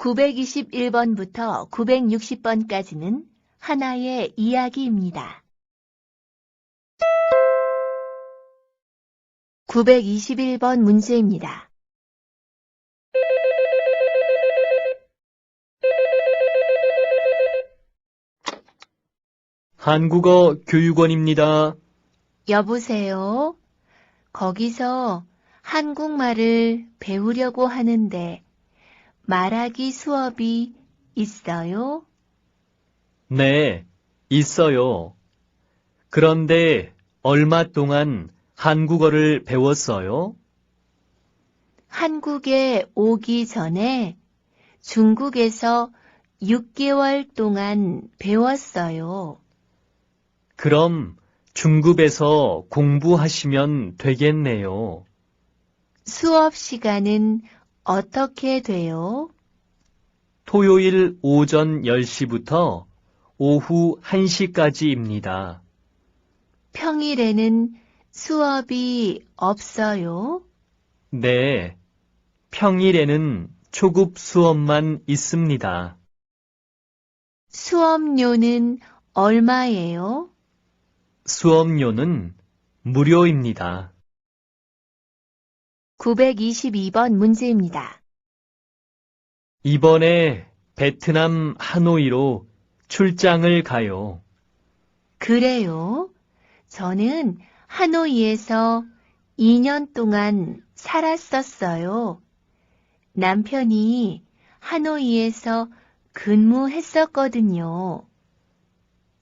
921번부터 960번까지는 하나의 이야기입니다. 921번 문제입니다. 한국어 교육원입니다. 여보세요? 거기서 한국말을 배우려고 하는데 말하기 수업이 있어요? 네, 있어요. 그런데 얼마 동안 한국어를 배웠어요? 한국에 오기 전에 중국에서 6개월 동안 배웠어요. 그럼 중급에서 공부하시면 되겠네요. 수업 시간은 어떻게 돼요? 토요일 오전 10시부터 오후 1시까지입니다. 평일에는 수업이 없어요? 네, 평일에는 초급 수업만 있습니다. 수업료는 얼마예요? 수업료는 무료입니다. 922번 문제입니다. 이번에 베트남 하노이로 출장을 가요. 그래요? 저는 하노이에서 2년 동안 살았었어요. 남편이 하노이에서 근무했었거든요.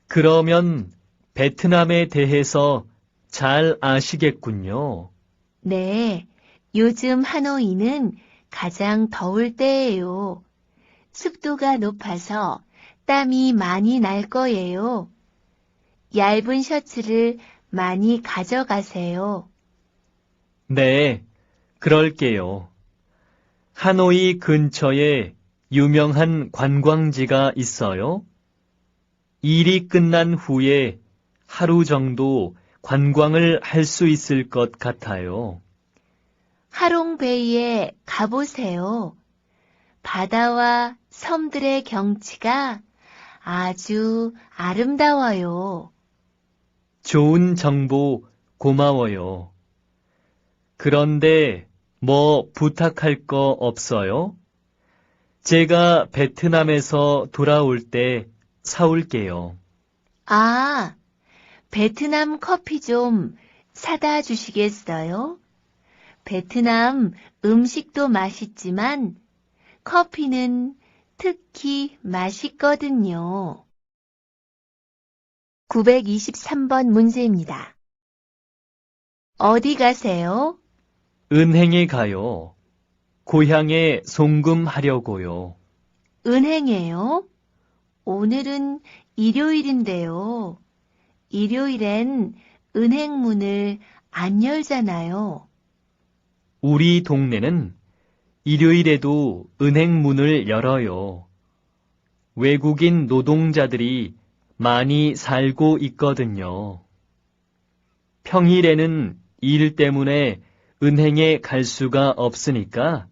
그러면 베트남에 대해서 잘 아시겠군요. 네, 요즘 하노이는 가장 더울 때예요. 습도가 높아서 땀이 많이 날 거예요. 얇은 셔츠를 많이 가져가세요. 네, 그럴게요. 하노이 근처에 유명한 관광지가 있어요? 일이 끝난 후에 하루 정도 관광을 할 수 있을 것 같아요. 하롱베이에 가보세요. 바다와 섬들의 경치가 아주 아름다워요. 좋은 정보 고마워요. 그런데 뭐 부탁할 거 없어요? 제가 베트남에서 돌아올 때 사올게요. 아, 베트남 커피 좀 사다 주시겠어요? 베트남 음식도 맛있지만 커피는 특히 맛있거든요. 923번 문제입니다. 어디 가세요? 은행에 가요. 고향에 송금하려고요. 은행에요? 오늘은 일요일인데요. 일요일엔 은행 문을 안 열잖아요. 우리 동네는 일요일에도 은행 문을 열어요. 외국인 노동자들이 많이 살고 있거든요. 평일에는 일 때문에 은행에 갈 수가 없으니까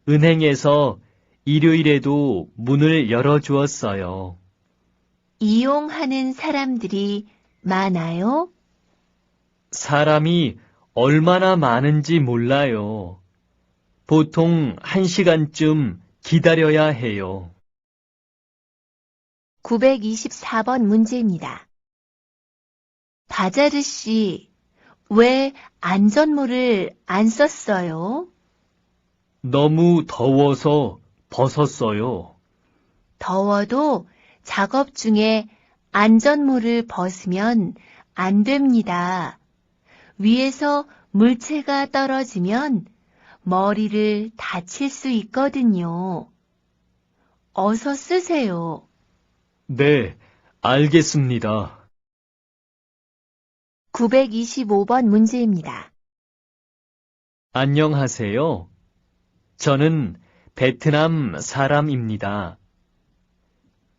은행에서 일요일에도 문을 열어주었어요. 이용하는 사람들이 많아요? 사람이 얼마나 많은지 몰라요. 보통 1시간쯤 기다려야 해요. 924번 문제입니다. 바자르 씨, 왜 안전모를 안 썼어요? 너무 더워서 벗었어요. 더워도 작업 중에 안전모를 벗으면 안 됩니다. 위에서 물체가 떨어지면 머리를 다칠 수 있거든요. 어서 쓰세요. 네, 알겠습니다. 925번 문제입니다. 안녕하세요. 저는 베트남 사람입니다.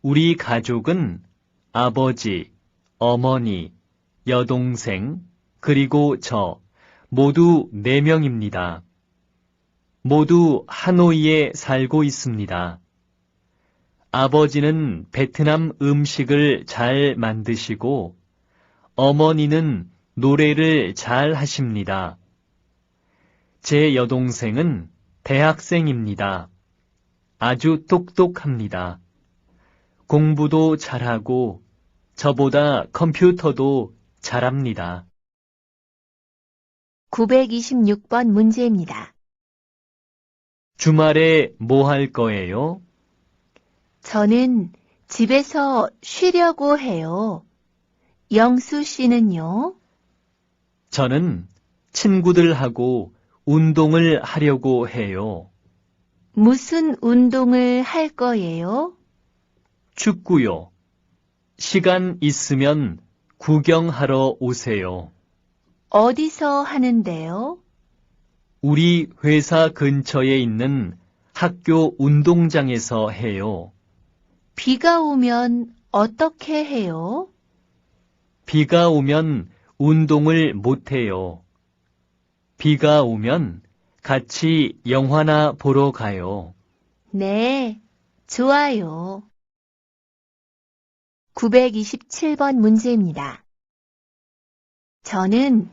우리 가족은 아버지, 어머니, 여동생, 그리고 저 모두 4명입니다. 모두 하노이에 살고 있습니다. 아버지는 베트남 음식을 잘 만드시고 어머니는 노래를 잘 하십니다. 제 여동생은 대학생입니다. 아주 똑똑합니다. 공부도 잘하고 저보다 컴퓨터도 잘합니다. 926번 문제입니다. 주말에 뭐 할 거예요? 저는 집에서 쉬려고 해요. 영수 씨는요? 저는 친구들하고 운동을 하려고 해요. 무슨 운동을 할 거예요? 축구요. 시간 있으면 구경하러 오세요. 어디서 하는데요? 우리 회사 근처에 있는 학교 운동장에서 해요. 비가 오면 어떻게 해요? 비가 오면 운동을 못 해요. 비가 오면 같이 영화나 보러 가요. 네, 좋아요. 927번 문제입니다. 저는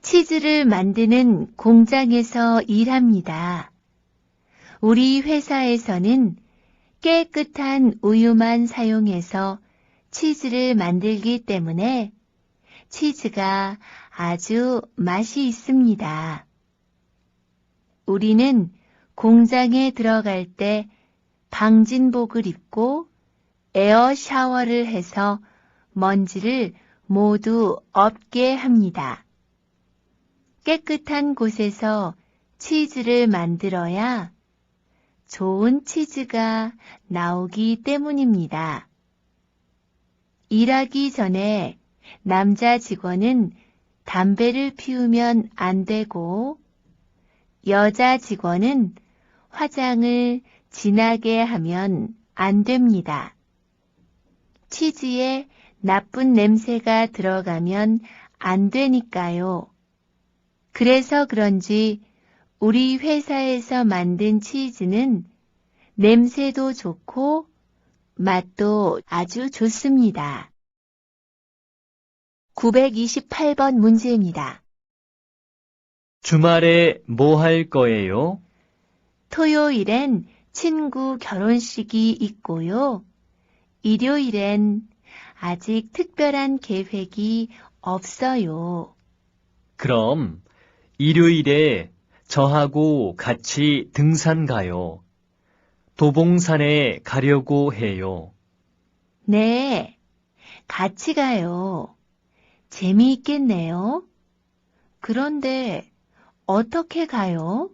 치즈를 만드는 공장에서 일합니다. 우리 회사에서는 깨끗한 우유만 사용해서 치즈를 만들기 때문에 치즈가 아주 맛이 있습니다. 우리는 공장에 들어갈 때 방진복을 입고 에어 샤워를 해서 먼지를 모두 없게 합니다. 깨끗한 곳에서 치즈를 만들어야 좋은 치즈가 나오기 때문입니다. 일하기 전에 남자 직원은 담배를 피우면 안 되고 여자 직원은 화장을 진하게 하면 안 됩니다. 치즈에 나쁜 냄새가 들어가면 안 되니까요. 그래서 그런지 우리 회사에서 만든 치즈는 냄새도 좋고 맛도 아주 좋습니다. 928번 문제입니다. 주말에 뭐 할 거예요? 토요일엔 친구 결혼식이 있고요. 일요일엔 아직 특별한 계획이 없어요. 그럼 일요일에 저하고 같이 등산 가요. 도봉산에 가려고 해요. 네, 같이 가요. 재미있겠네요. 그런데 어떻게 가요?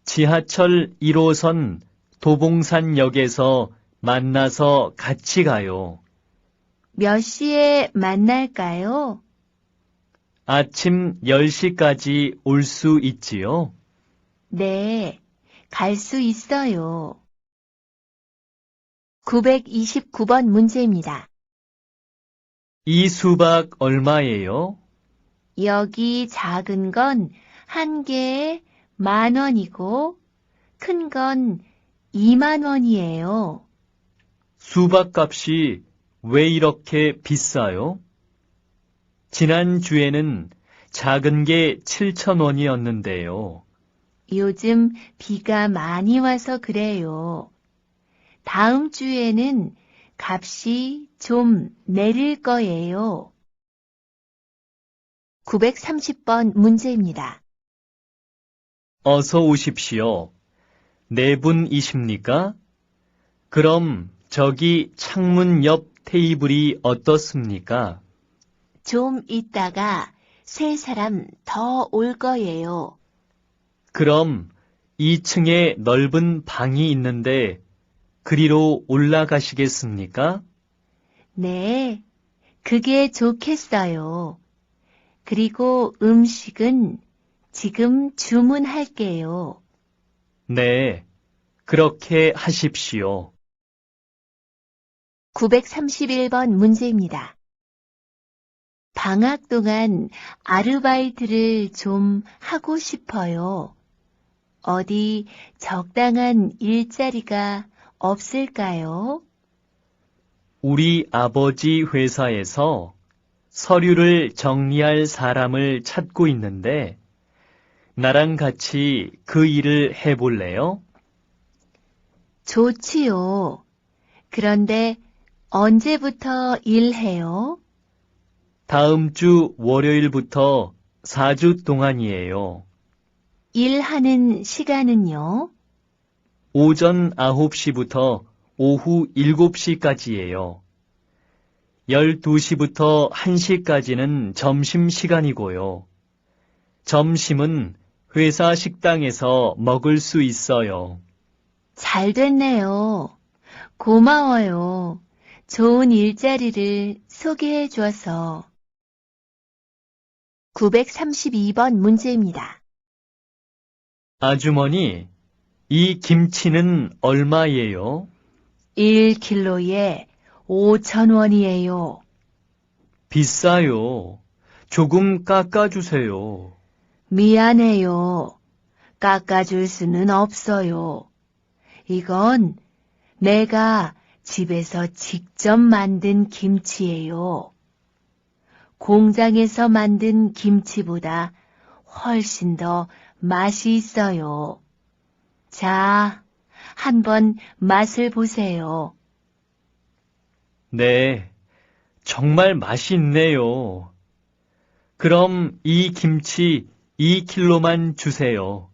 지하철 1호선 도봉산역에서 만나서 같이 가요. 몇 시에 만날까요? 아침 10시까지 올 수 있지요? 네, 갈 수 있어요. 929번 문제입니다. 이 수박 얼마예요? 여기 작은 건 한 개에 10,000원이고 큰 건 20,000원이에요. 수박 값이 왜 이렇게 비싸요? 지난주에는 작은 게 7,000원이었는데요. 요즘 비가 많이 와서 그래요. 다음 주에는 값이 좀 내릴 거예요. 930번 문제입니다. 어서 오십시오. 네 분이십니까? 그럼 저기 창문 옆 테이블이 어떻습니까? 좀 있다가 세 사람 더 올 거예요. 그럼 2층에 넓은 방이 있는데 그리로 올라가시겠습니까? 네, 그게 좋겠어요. 그리고 음식은 지금 주문할게요. 네, 그렇게 하십시오. 931번 문제입니다. 방학 동안 아르바이트를 좀 하고 싶어요. 어디 적당한 일자리가 없을까요? 우리 아버지 회사에서 서류를 정리할 사람을 찾고 있는데, 나랑 같이 그 일을 해볼래요? 좋지요. 그런데 언제부터 일해요? 다음 주 월요일부터 4주 동안이에요. 일하는 시간은요? 오전 9시부터 오후 7시까지예요. 12시부터 1시까지는 점심시간이고요. 점심은 회사 식당에서 먹을 수 있어요. 잘 됐네요. 고마워요. 좋은 일자리를 소개해 줘서. 932번 문제입니다. 아주머니, 이 김치는 얼마예요? 1킬로에 5,000원이에요. 비싸요. 조금 깎아주세요. 미안해요. 깎아줄 수는 없어요. 이건 내가 집에서 직접 만든 김치예요. 공장에서 만든 김치보다 훨씬 더 맛이 있어요. 자, 한번 맛을 보세요. 네, 정말 맛있네요. 그럼 이 김치 2킬로만 주세요.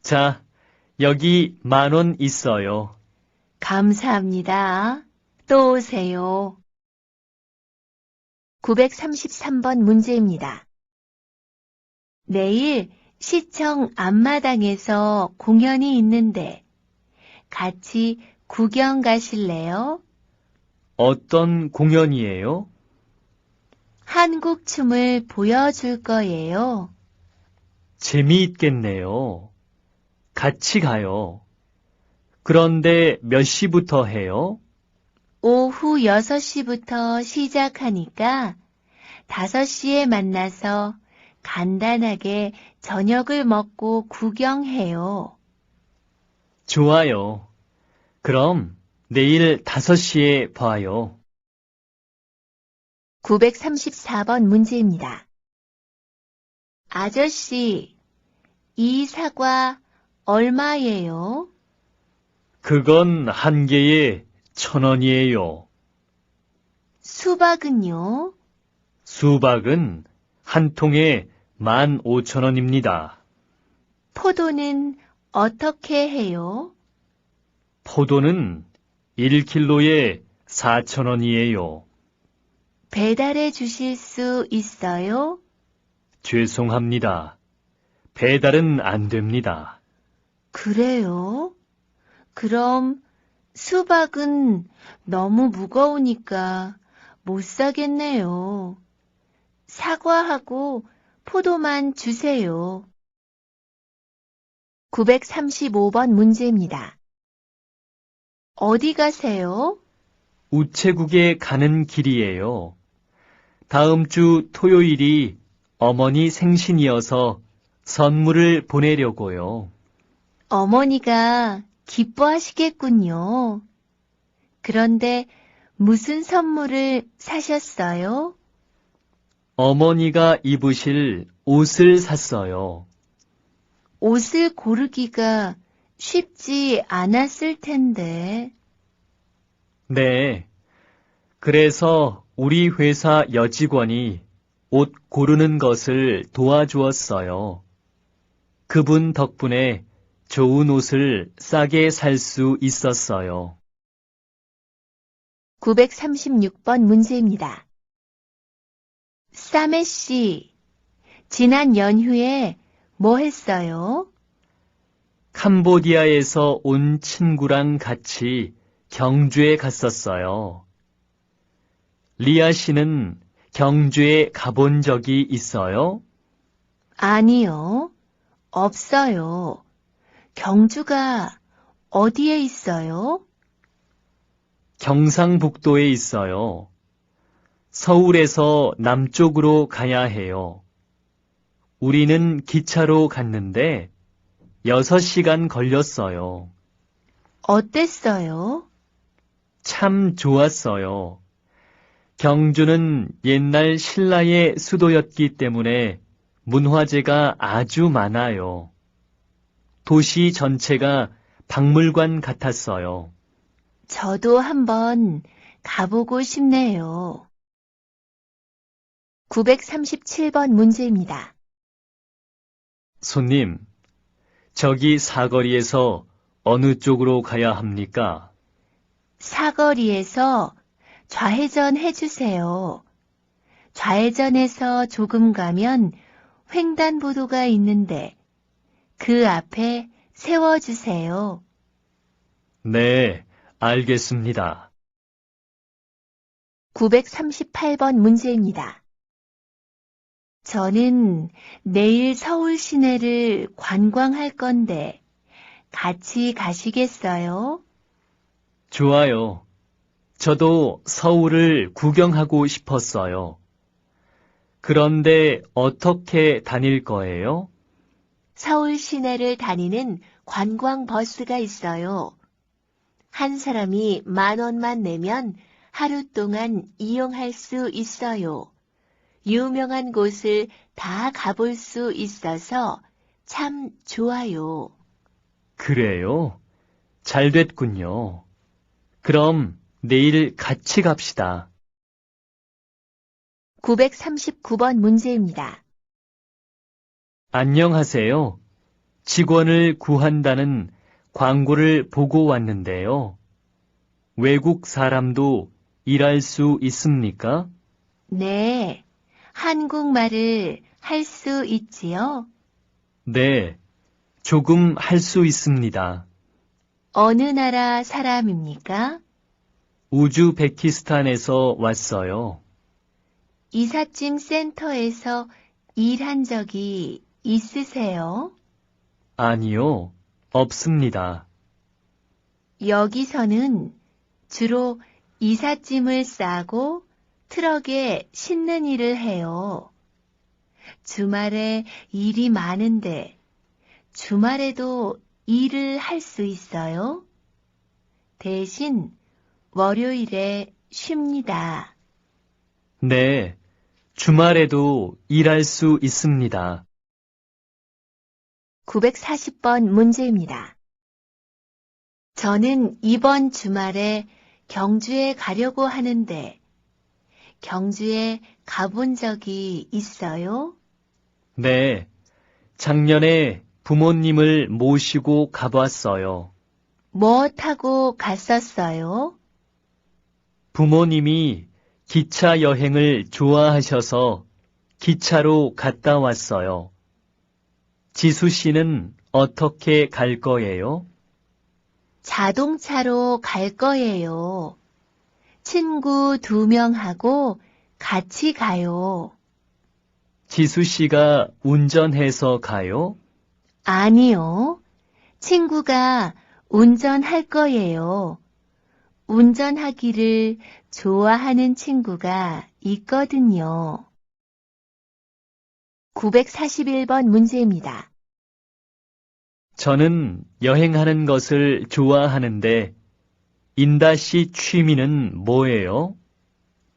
자, 여기 10,000원 있어요. 감사합니다. 또 오세요. 933번 문제입니다. 내일 시청 앞마당에서 공연이 있는데 같이 구경 가실래요? 어떤 공연이에요? 한국 춤을 보여줄 거예요. 재미있겠네요. 같이 가요. 그런데 몇 시부터 해요? 오후 6시부터 시작하니까 5시에 만나서 간단하게 저녁을 먹고 구경해요. 좋아요. 그럼 내일 5시에 봐요. 934번 문제입니다. 아저씨, 이 사과 얼마예요? 그건 한 개에 1,000원이에요. 수박은요? 수박은 한 통에 15,000원입니다. 포도는 어떻게 해요? 포도는 1킬로에 4,000원이에요. 배달해 주실 수 있어요? 죄송합니다. 배달은 안 됩니다. 그래요? 그럼 수박은 너무 무거우니까 못 사겠네요. 사과하고 포도만 주세요. 935번 문제입니다. 어디 가세요? 우체국에 가는 길이에요. 다음 주 토요일이 어머니 생신이어서 선물을 보내려고요. 어머니가 기뻐하시겠군요. 그런데 무슨 선물을 사셨어요? 어머니가 입으실 옷을 샀어요. 옷을 고르기가 쉽지 않았을 텐데. 네. 그래서 우리 회사 여직원이 옷 고르는 것을 도와주었어요. 그분 덕분에 좋은 옷을 싸게 살 수 있었어요. 936번 문제입니다. 싸매 씨, 지난 연휴에 뭐 했어요? 캄보디아에서 온 친구랑 같이 경주에 갔었어요. 리아 씨는 경주에 가본 적이 있어요? 아니요, 없어요. 경주가 어디에 있어요? 경상북도에 있어요. 서울에서 남쪽으로 가야 해요. 우리는 기차로 갔는데 6시간 걸렸어요. 어땠어요? 참 좋았어요. 경주는 옛날 신라의 수도였기 때문에 문화재가 아주 많아요. 도시 전체가 박물관 같았어요. 저도 한번 가보고 싶네요. 937번 문제입니다. 손님, 저기 사거리에서 어느 쪽으로 가야 합니까? 사거리에서 좌회전 해주세요. 좌회전해서 조금 가면 횡단보도가 있는데 그 앞에 세워주세요. 네, 알겠습니다. 938번 문제입니다. 저는 내일 서울 시내를 관광할 건데 같이 가시겠어요? 좋아요. 저도 서울을 구경하고 싶었어요. 그런데 어떻게 다닐 거예요? 서울 시내를 다니는 관광버스가 있어요. 한 사람이 10,000원만 내면 하루 동안 이용할 수 있어요. 유명한 곳을 다 가볼 수 있어서 참 좋아요. 그래요? 잘 됐군요. 그럼 내일 같이 갑시다. 939번 문제입니다. 안녕하세요. 직원을 구한다는 광고를 보고 왔는데요. 외국 사람도 일할 수 있습니까? 네, 한국말을 할 수 있지요? 네, 조금 할 수 있습니다. 어느 나라 사람입니까? 우즈베키스탄에서 왔어요. 이삿짐 센터에서 일한 적이 있으세요? 아니요, 없습니다. 여기서는 주로 이삿짐을 싸고 트럭에 싣는 일을 해요. 주말에 일이 많은데 주말에도 일을 할 수 있어요? 대신 월요일에 쉽니다. 네, 주말에도 일할 수 있습니다. 940번 문제입니다. 저는 이번 주말에 경주에 가려고 하는데 경주에 가본 적이 있어요? 네, 작년에 부모님을 모시고 가봤어요. 뭐 타고 갔었어요? 부모님이 기차 여행을 좋아하셔서 기차로 갔다 왔어요. 지수 씨는 어떻게 갈 거예요? 자동차로 갈 거예요. 친구 2명하고 같이 가요. 지수 씨가 운전해서 가요? 아니요. 친구가 운전할 거예요. 운전하기를 좋아하는 친구가 있거든요. 941번 문제입니다. 저는 여행하는 것을 좋아하는데 인다 씨 취미는 뭐예요?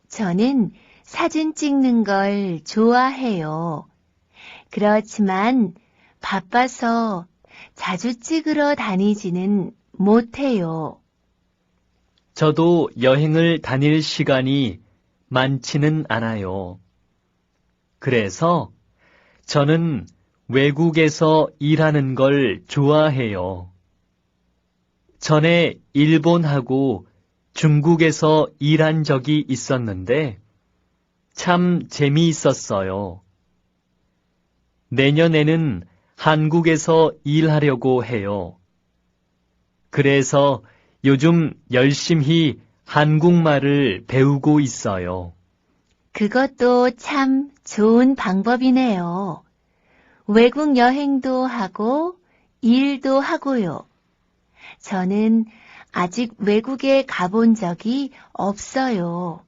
저는 사진 찍는 걸 좋아해요. 그렇지만 바빠서 자주 찍으러 다니지는 못해요. 저도 여행을 다닐 시간이 많지는 않아요. 그래서 저는 외국에서 일하는 걸 좋아해요. 전에 일본하고 중국에서 일한 적이 있었는데 참 재미있었어요. 내년에는 한국에서 일하려고 해요. 그래서 요즘 열심히 한국말을 배우고 있어요. 그것도 참 좋은 방법이네요. 외국 여행도 하고 일도 하고요. 저는 아직 외국에 가본 적이 없어요.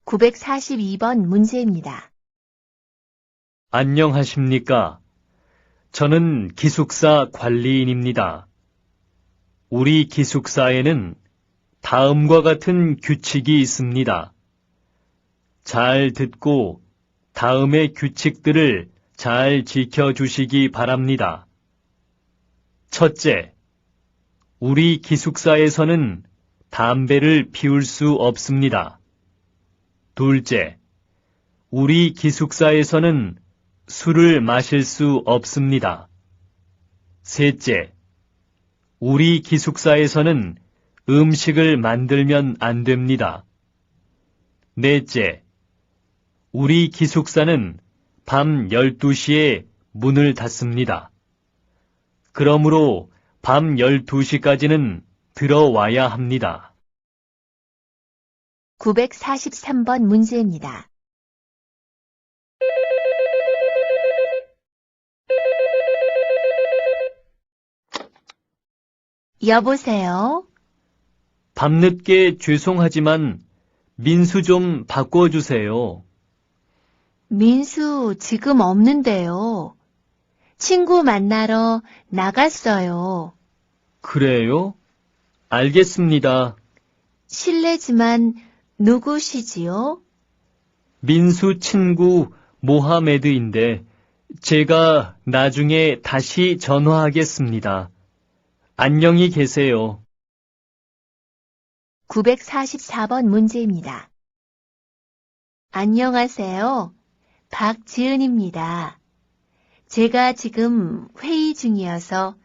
942번 문제입니다. 안녕하십니까? 저는 기숙사 관리인입니다. 우리 기숙사에는 다음과 같은 규칙이 있습니다. 잘 듣고 다음의 규칙들을 잘 지켜주시기 바랍니다. 첫째, 우리 기숙사에서는 담배를 피울 수 없습니다. 둘째, 우리 기숙사에서는 술을 마실 수 없습니다. 셋째, 우리 기숙사에서는 음식을 만들면 안 됩니다. 넷째, 우리 기숙사는 밤 12시에 문을 닫습니다. 그러므로 밤 12시까지는 들어와야 합니다. 943번 문제입니다. 여보세요? 밤늦게 죄송하지만 민수 좀 바꿔주세요. 민수 지금 없는데요. 친구 만나러 나갔어요. 그래요? 알겠습니다. 실례지만 누구시지요? 민수 친구 모하메드인데 제가 나중에 다시 전화하겠습니다. 안녕히 계세요. 944번 문제입니다. 안녕하세요. 박지은입니다. 제가 지금 회의 중이어서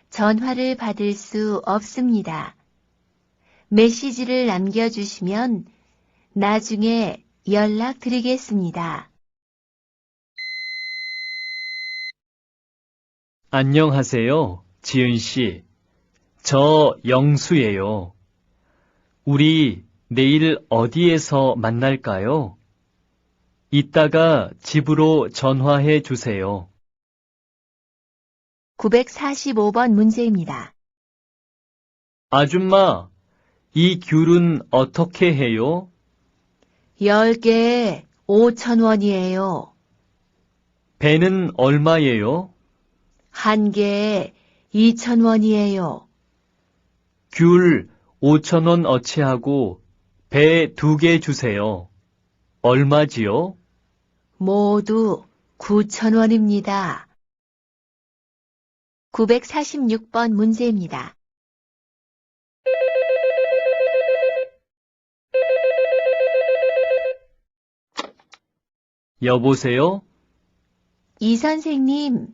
전화를 받을 수 없습니다. 메시지를 남겨주시면 나중에 연락드리겠습니다. 안녕하세요, 지은 씨. 저 영수예요. 우리 내일 어디에서 만날까요? 이따가 집으로 전화해 주세요. 945번 문제입니다. 아줌마, 이 귤은 어떻게 해요? 10개에 5,000원이에요. 배는 얼마예요? 1개에 2,000원이에요. 귤 5,000원 어치하고 배 2개 주세요. 얼마지요? 모두 9,000원입니다. 946번 문제입니다. 여보세요? 이 선생님,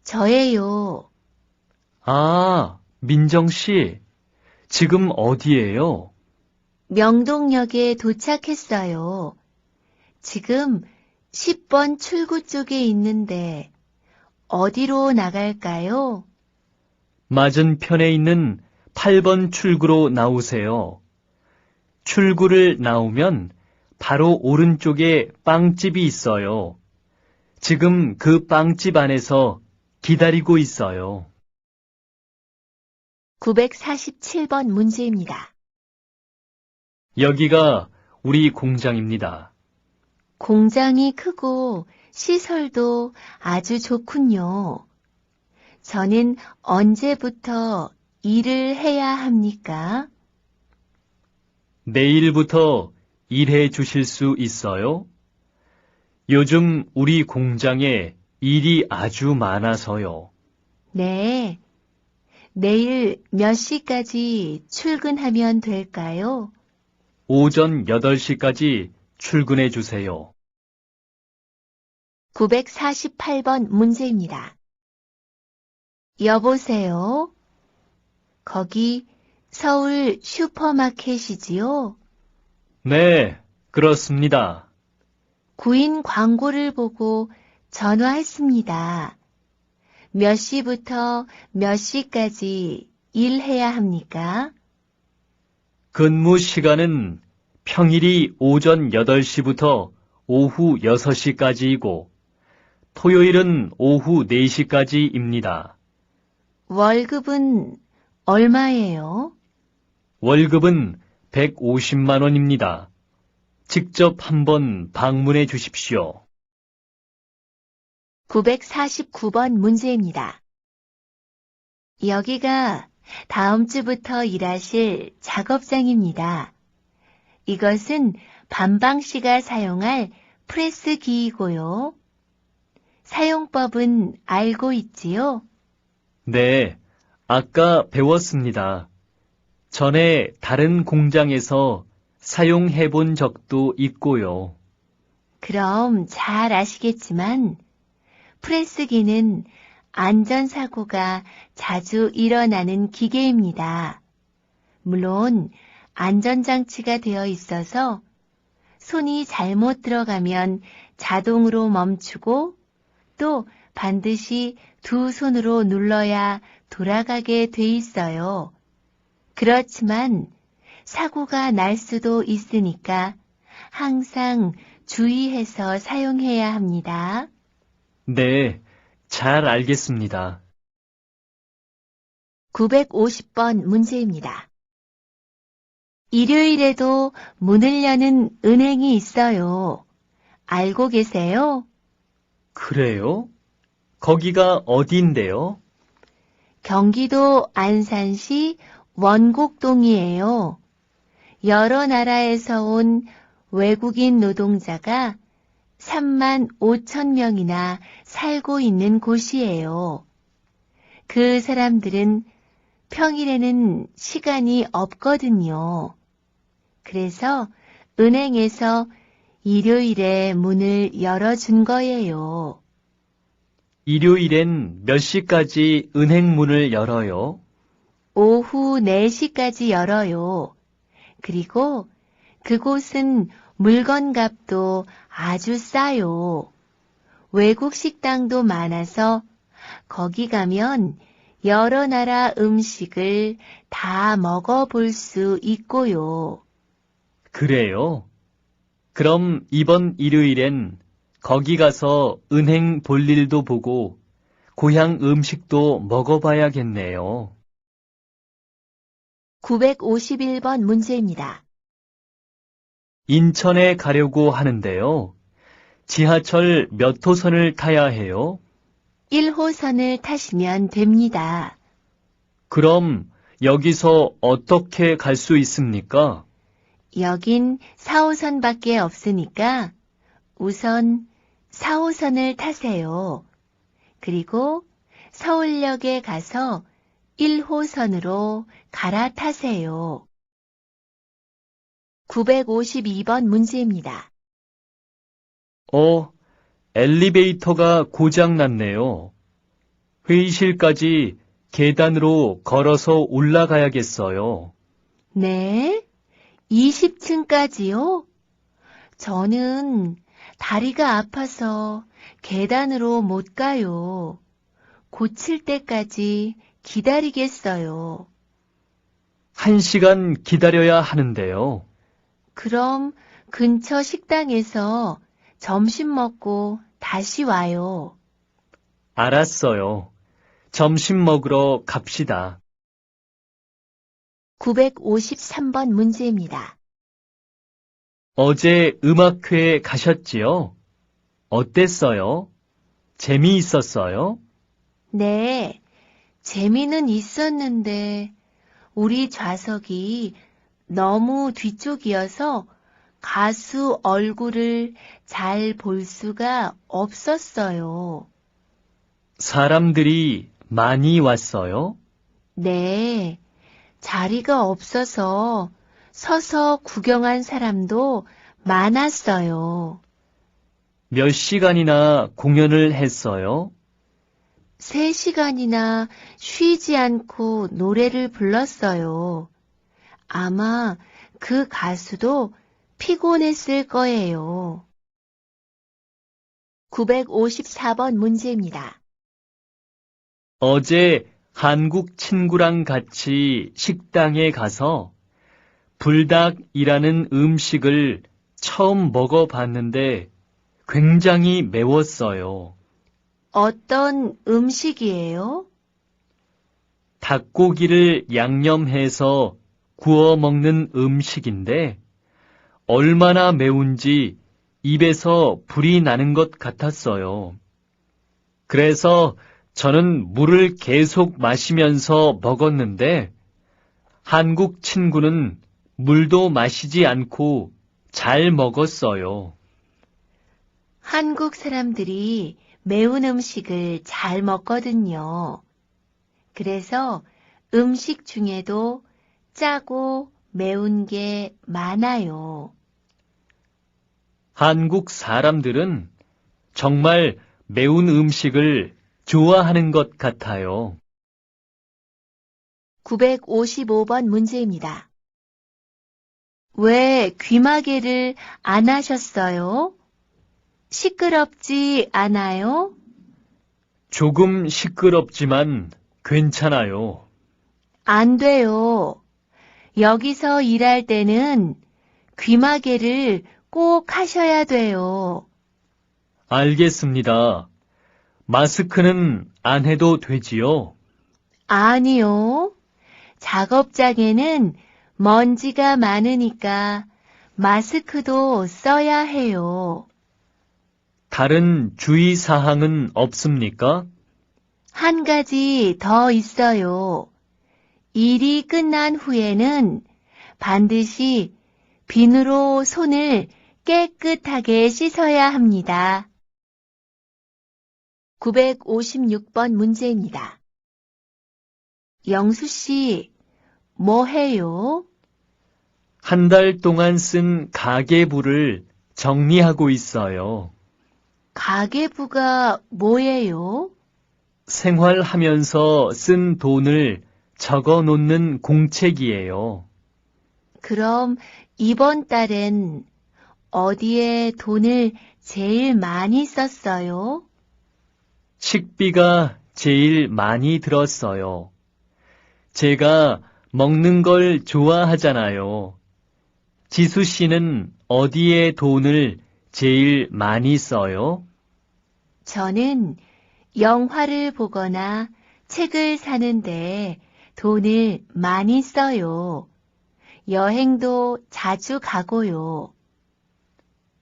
저예요. 아, 민정 씨. 지금 어디예요? 명동역에 도착했어요. 지금 10번 출구 쪽에 있는데 어디로 나갈까요? 맞은편에 있는 8번 출구로 나오세요. 출구를 나오면 바로 오른쪽에 빵집이 있어요. 지금 그 빵집 안에서 기다리고 있어요. 947번 문제입니다. 여기가 우리 공장입니다. 공장이 크고 시설도 아주 좋군요. 저는 언제부터 일을 해야 합니까? 내일부터 일해 주실 수 있어요? 요즘 우리 공장에 일이 아주 많아서요. 네. 내일 몇 시까지 출근하면 될까요? 오전 8시까지 출근해 주세요. 948번 문제입니다. 여보세요? 거기 서울 슈퍼마켓이지요? 네, 그렇습니다. 구인 광고를 보고 전화했습니다. 몇 시부터 몇 시까지 일해야 합니까? 근무 시간은 평일이 오전 8시부터 오후 6시까지이고 토요일은 오후 4시까지입니다. 월급은 얼마예요? 월급은 150만 원입니다. 직접 한번 방문해 주십시오. 949번 문제입니다. 여기가 다음 주부터 일하실 작업장입니다. 이것은 반방 씨가 사용할 프레스기이고요. 사용법은 알고 있지요? 네, 아까 배웠습니다. 전에 다른 공장에서 사용해 본 적도 있고요. 그럼 잘 아시겠지만 프레스기는 안전사고가 자주 일어나는 기계입니다. 물론 안전장치가 되어 있어서 손이 잘못 들어가면 자동으로 멈추고 또 반드시 두 손으로 눌러야 돌아가게 돼 있어요. 그렇지만 사고가 날 수도 있으니까 항상 주의해서 사용해야 합니다. 네, 잘 알겠습니다. 950번 문제입니다. 일요일에도 문을 여는 은행이 있어요. 알고 계세요? 그래요? 거기가 어디인데요? 경기도 안산시 원곡동이에요. 여러 나라에서 온 외국인 노동자가 3만 5천 명이나 살고 있는 곳이에요. 그 사람들은 평일에는 시간이 없거든요. 그래서 은행에서 일요일에 문을 열어준 거예요. 일요일엔 몇 시까지 은행 문을 열어요? 오후 4시까지 열어요. 그리고 그곳은 물건값도 아주 싸요. 외국 식당도 많아서 거기 가면 여러 나라 음식을 다 먹어볼 수 있고요. 그래요? 그럼 이번 일요일엔 거기 가서 은행 볼 일도 보고 고향 음식도 먹어봐야겠네요. 951번 문제입니다. 인천에 가려고 하는데요. 지하철 몇 호선을 타야 해요? 1호선을 타시면 됩니다. 그럼 여기서 어떻게 갈 수 있습니까? 여긴 4호선밖에 없으니까 우선 4호선을 타세요. 그리고 서울역에 가서 1호선으로 갈아타세요. 952번 문제입니다. 엘리베이터가 고장 났네요. 회의실까지 계단으로 걸어서 올라가야겠어요. 네? 20층까지요? 저는 다리가 아파서 계단으로 못 가요. 고칠 때까지 기다리겠어요. 1시간 기다려야 하는데요. 그럼 근처 식당에서 점심 먹고 다시 와요. 알았어요. 점심 먹으러 갑시다. 953번 문제입니다. 어제 음악회에 가셨지요? 어땠어요? 재미있었어요? 네, 재미는 있었는데 우리 좌석이 너무 뒤쪽이어서 가수 얼굴을 잘 볼 수가 없었어요. 사람들이 많이 왔어요? 네, 자리가 없어서 서서 구경한 사람도 많았어요. 몇 시간이나 공연을 했어요? 3시간이나 쉬지 않고 노래를 불렀어요. 아마 그 가수도 피곤했을 거예요. 954번 문제입니다. 어제 한국 친구랑 같이 식당에 가서 불닭이라는 음식을 처음 먹어봤는데 굉장히 매웠어요. 어떤 음식이에요? 닭고기를 양념해서 구워 먹는 음식인데 얼마나 매운지 입에서 불이 나는 것 같았어요. 그래서 저는 물을 계속 마시면서 먹었는데 한국 친구는 물도 마시지 않고 잘 먹었어요. 한국 사람들이 매운 음식을 잘 먹거든요. 그래서 음식 중에도 짜고 매운 게 많아요. 한국 사람들은 정말 매운 음식을 좋아하는 것 같아요. 955번 문제입니다. 왜 귀마개를 안 하셨어요? 시끄럽지 않아요? 조금 시끄럽지만 괜찮아요. 안 돼요. 여기서 일할 때는 귀마개를 꼭 하셔야 돼요. 알겠습니다. 마스크는 안 해도 되지요? 아니요. 작업장에는 먼지가 많으니까 마스크도 써야 해요. 다른 주의사항은 없습니까? 한 가지 더 있어요. 일이 끝난 후에는 반드시 비누로 손을 깨끗하게 씻어야 합니다. 956번 문제입니다. 영수 씨, 뭐 해요? 한 달 동안 쓴 가계부를 정리하고 있어요. 가계부가 뭐예요? 생활하면서 쓴 돈을 적어 놓는 공책이에요. 그럼 이번 달엔 어디에 돈을 제일 많이 썼어요? 식비가 제일 많이 들었어요. 제가 먹는 걸 좋아하잖아요. 지수 씨는 어디에 돈을 제일 많이 써요? 저는 영화를 보거나 책을 사는데 돈을 많이 써요. 여행도 자주 가고요.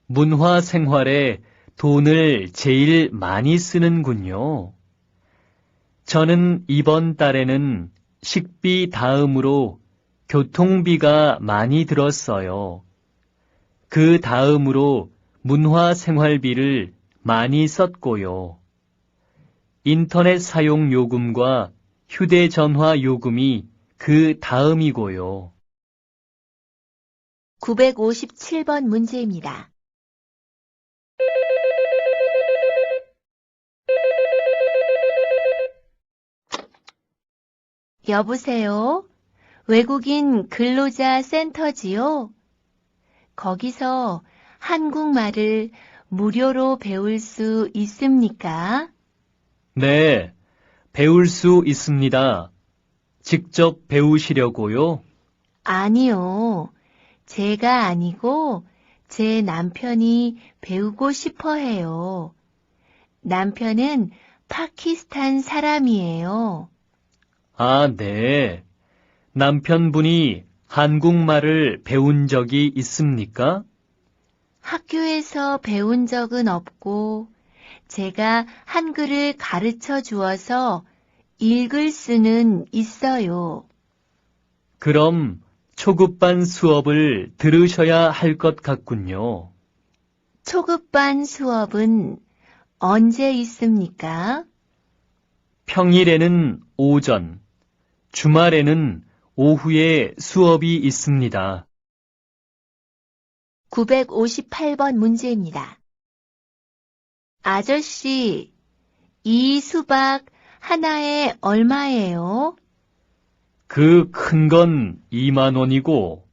문화 생활에 돈을 제일 많이 쓰는군요. 저는 이번 달에는 식비 다음으로 교통비가 많이 들었어요. 그 다음으로 문화 생활비를 많이 썼고요. 인터넷 사용 요금과 휴대전화 요금이 그 다음이고요. 957번 문제입니다. 여보세요? 외국인 근로자 센터지요? 거기서 한국말을 무료로 배울 수 있습니까? 네, 배울 수 있습니다. 직접 배우시려고요? 아니요. 제가 아니고 제 남편이 배우고 싶어 해요. 남편은 파키스탄 사람이에요. 아, 네. 남편분이 한국말을 배운 적이 있습니까? 학교에서 배운 적은 없고 제가 한글을 가르쳐 주어서 읽을 수는 있어요. 그럼 초급반 수업을 들으셔야 할 것 같군요. 초급반 수업은 언제 있습니까? 평일에는 오전, 주말에는 오후에 수업이 있습니다. 958번 문제입니다. 아저씨, 이 수박 하나에 얼마예요? 그 큰 건 2만 원이고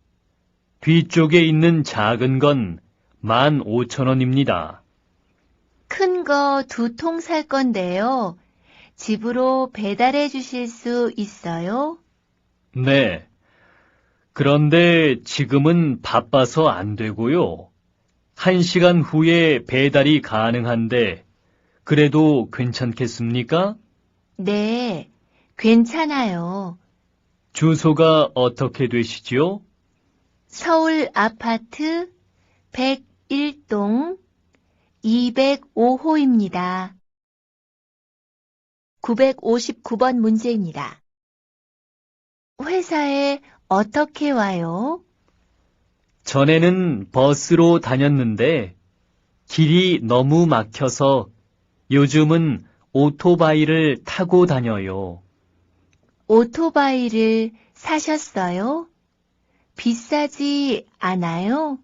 뒤쪽에 있는 작은 건 15,000원입니다. 큰 거 2통 살 건데요. 집으로 배달해 주실 수 있어요? 네. 그런데 지금은 바빠서 안 되고요. 1시간 후에 배달이 가능한데 그래도 괜찮겠습니까? 네, 괜찮아요. 주소가 어떻게 되시지요? 서울 아파트 101동 205호입니다. 959번 문제입니다. 회사에 어떻게 와요? 전에는 버스로 다녔는데 길이 너무 막혀서 요즘은 오토바이를 타고 다녀요. 오토바이를 사셨어요? 비싸지 않아요?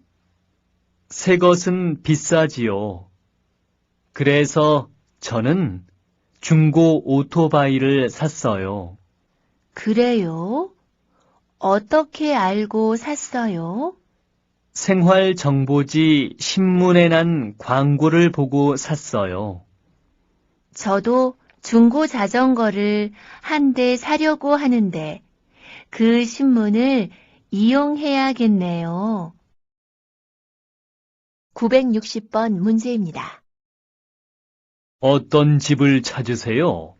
새 것은 비싸지요. 그래서 저는 중고 오토바이를 샀어요. 그래요? 어떻게 알고 샀어요? 생활정보지 신문에 난 광고를 보고 샀어요. 저도 중고 자전거를 한 대 사려고 하는데 그 신문을 이용해야겠네요. 960번 문제입니다. 어떤 집을 찾으세요?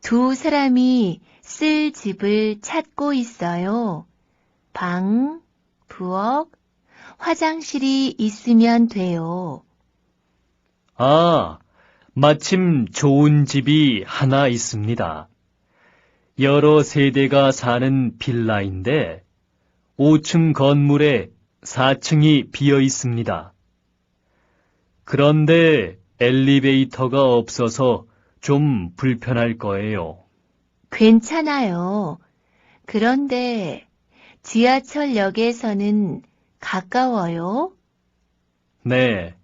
두 사람이 쓸 집을 찾고 있어요. 방, 부엌, 화장실이 있으면 돼요. 아, 마침 좋은 집이 하나 있습니다. 여러 세대가 사는 빌라인데 5층 건물에 4층이 비어 있습니다. 그런데 엘리베이터가 없어서 좀 불편할 거예요. 괜찮아요. 그런데 지하철역에서는 가까워요? 네,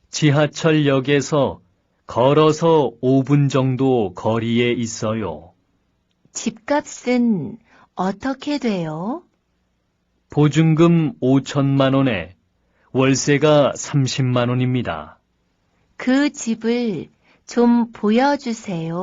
지하철역에서 걸어서 5분 정도 거리에 있어요. 집값은 어떻게 돼요? 보증금 5천만 원에 월세가 30만 원입니다. 그 집을 좀 보여주세요.